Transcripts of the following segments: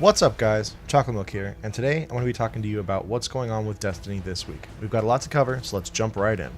What's up guys, Chocolate Milk here, and today I'm going to be talking to you about what's going on with Destiny this week. We've got a lot to cover, so let's jump right in.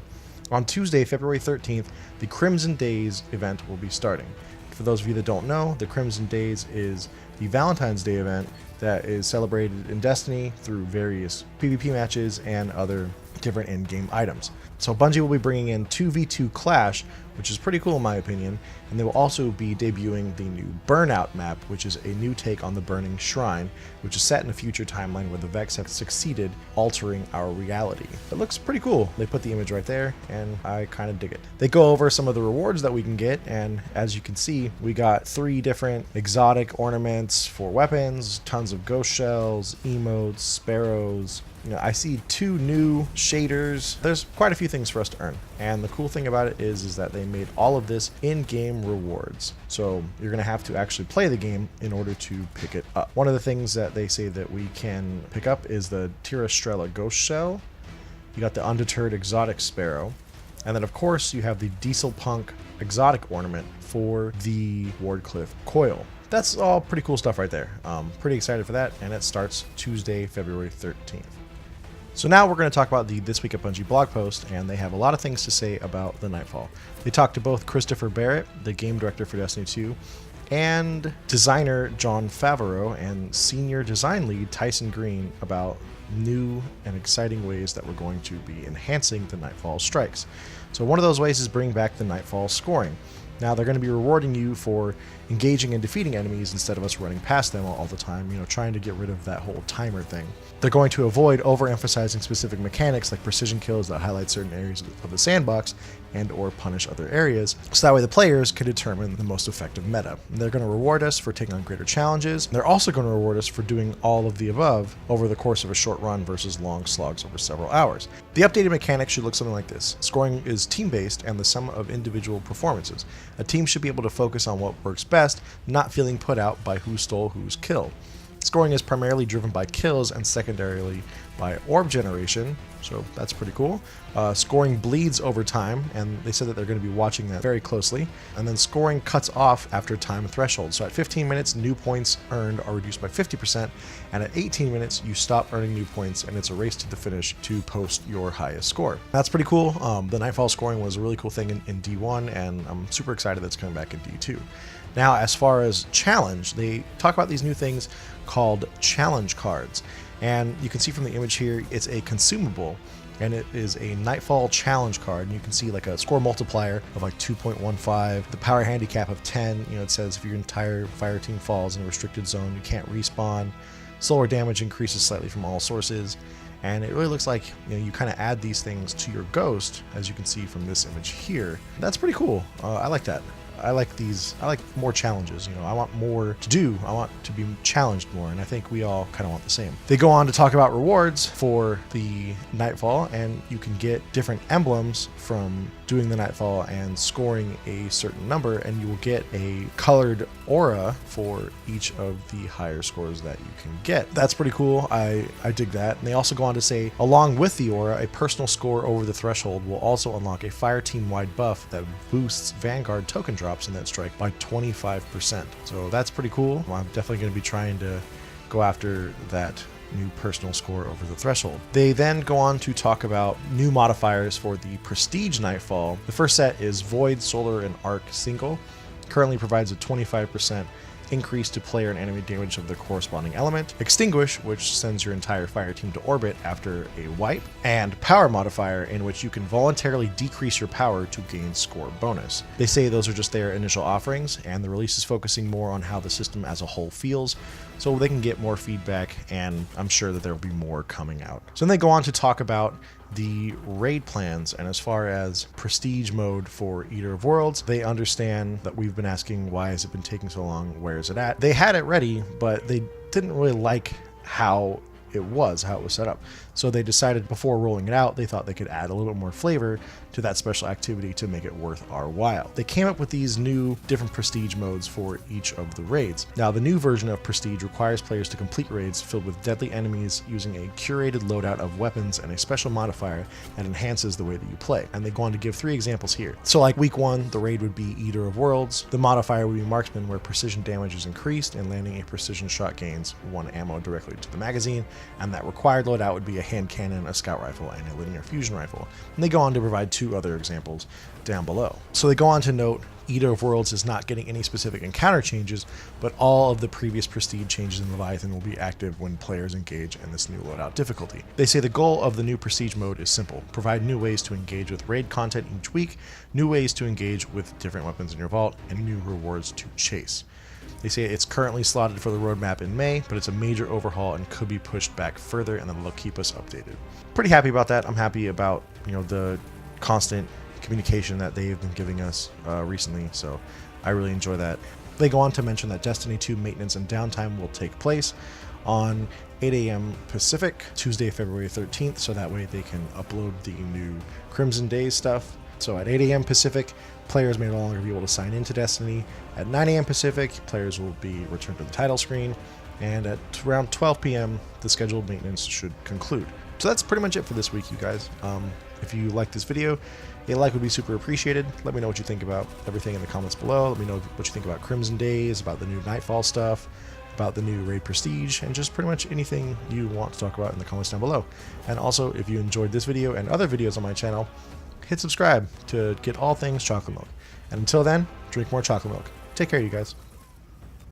On Tuesday, February 13th, the Crimson Days event will be starting. For those of you that don't know, the Crimson Days is the Valentine's Day event that is celebrated in Destiny through various PvP matches and other different in-game items. So Bungie will be bringing in 2v2 Clash, which is pretty cool in my opinion, and they will also be debuting the new Burnout map, which is a new take on the Burning Shrine, which is set in a future timeline where the Vex have succeeded altering our reality. It looks pretty cool. They put the image right there, and I kind of dig it. They go over some of the rewards that we can get, and as you can see, we got 3 different exotic ornaments for weapons, tons of ghost shells, emotes, sparrows. I see 2 new shaders. There's quite a few things for us to earn. And the cool thing about it is that they made all of this in-game rewards. So you're gonna have to actually play the game in order to pick it up. One of the things that they say that we can pick up is the Tira Strela Ghost Shell. You got the Undeterred Exotic Sparrow. And then of course you have the Diesel Punk Exotic Ornament for the Wardcliff Coil. That's all pretty cool stuff right there. Pretty excited for that, and it starts Tuesday, February 13th. So now we're going to talk about the This Week at Bungie blog post, and they have a lot of things to say about the Nightfall. They talked to both Christopher Barrett, the game director for Destiny 2, and designer John Favreau and senior design lead Tyson Green about new and exciting ways that we're going to be enhancing the Nightfall strikes. So one of those ways is bring back the Nightfall scoring. Now they're going to be rewarding you for engaging and defeating enemies instead of us running past them all the time, trying to get rid of that whole timer thing. They're going to avoid overemphasizing specific mechanics like precision kills that highlight certain areas of the sandbox and or punish other areas, so that way the players can determine the most effective meta. They're going to reward us for taking on greater challenges. They're also going to reward us for doing all of the above over the course of a short run versus long slogs over several hours. The updated mechanics should look something like this. Scoring is team-based and the sum of individual performances. A team should be able to focus on what works best, not feeling put out by who stole whose kill. Scoring is primarily driven by kills and secondarily by orb generation, so that's pretty cool. Scoring bleeds over time, and they said that they're going to be watching that very closely. And then scoring cuts off after time threshold. So at 15 minutes, new points earned are reduced by 50%, and at 18 minutes, you stop earning new points, and it's a race to the finish to post your highest score. That's pretty cool. The Nightfall scoring was a really cool thing in D1, and I'm super excited that's coming back in D2. Now, as far as challenge, they talk about these new things called challenge cards. And you can see from the image here, it's a consumable, and it is a Nightfall challenge card. And you can see like a score multiplier of like 2.15, the power handicap of 10. It says if your entire fire team falls in a restricted zone, you can't respawn. Solar damage increases slightly from all sources. And it really looks like you kind of add these things to your ghost, as you can see from this image here. That's pretty cool. I like that. I like these. I like more challenges. I want more to do. I want to be challenged more, and I think we all kind of want the same. They go on to talk about rewards for the Nightfall, and you can get different emblems from doing the Nightfall and scoring a certain number, and you will get a colored aura for each of the higher scores that you can get. That's pretty cool. I dig that. And they also go on to say, along with the aura, a personal score over the threshold will also unlock a fire team wide buff that boosts Vanguard token drops in that strike by 25%. So that's pretty cool. I'm definitely going to be trying to go after that new personal score over the threshold. They then go on to talk about new modifiers for the Prestige Nightfall. The first set is Void, Solar, and Arc Single. Currently provides a 25% increase to player and enemy damage of the corresponding element. Extinguish, which sends your entire fire team to orbit after a wipe. And Power Modifier, in which you can voluntarily decrease your power to gain score bonus. They say those are just their initial offerings, and the release is focusing more on how the system as a whole feels, so they can get more feedback, and I'm sure that there will be more coming out. So then they go on to talk about the raid plans, and as far as prestige mode for Eater of Worlds, they understand that we've been asking why has it been taking so long, where is it at. They had it ready, but they didn't really like how it was set up. So they decided before rolling it out, they thought they could add a little bit more flavor to that special activity to make it worth our while. They came up with these new different prestige modes for each of the raids. Now, the new version of prestige requires players to complete raids filled with deadly enemies using a curated loadout of weapons and a special modifier that enhances the way that you play. And they go on to give 3 examples here. So like week 1, the raid would be Eater of Worlds. The modifier would be Marksman, where precision damage is increased and landing a precision shot gains 1 ammo directly to the magazine. And that required loadout would be a hand cannon, a scout rifle, and a linear fusion rifle. And they go on to provide 2 other examples down below. So they go on to note Eater of Worlds is not getting any specific encounter changes, but all of the previous prestige changes in Leviathan will be active when players engage in this new loadout difficulty. They say the goal of the new prestige mode is simple: provide new ways to engage with raid content each week, new ways to engage with different weapons in your vault, and new rewards to chase. They say it's currently slotted for the roadmap in May, but it's a major overhaul and could be pushed back further, and then they'll keep us updated. Pretty happy about that. I'm happy about, the constant communication that they've been giving us recently, so I really enjoy that. They go on to mention that Destiny 2 maintenance and downtime will take place on 8 a.m. Pacific, Tuesday, February 13th, so that way they can upload the new Crimson Days stuff. So at 8 a.m. Pacific, players may no longer be able to sign into Destiny. At 9 a.m. Pacific, players will be returned to the title screen, and at around 12 p.m., the scheduled maintenance should conclude. So that's pretty much it for this week, you guys. If you like this video, a like would be super appreciated. Let me know what you think about everything in the comments below. Let me know what you think about Crimson Days, about the new Nightfall stuff, about the new Raid Prestige, and just pretty much anything you want to talk about in the comments down below. And also, if you enjoyed this video and other videos on my channel, hit subscribe to get all things chocolate milk. And until then, drink more chocolate milk. Take care, you guys.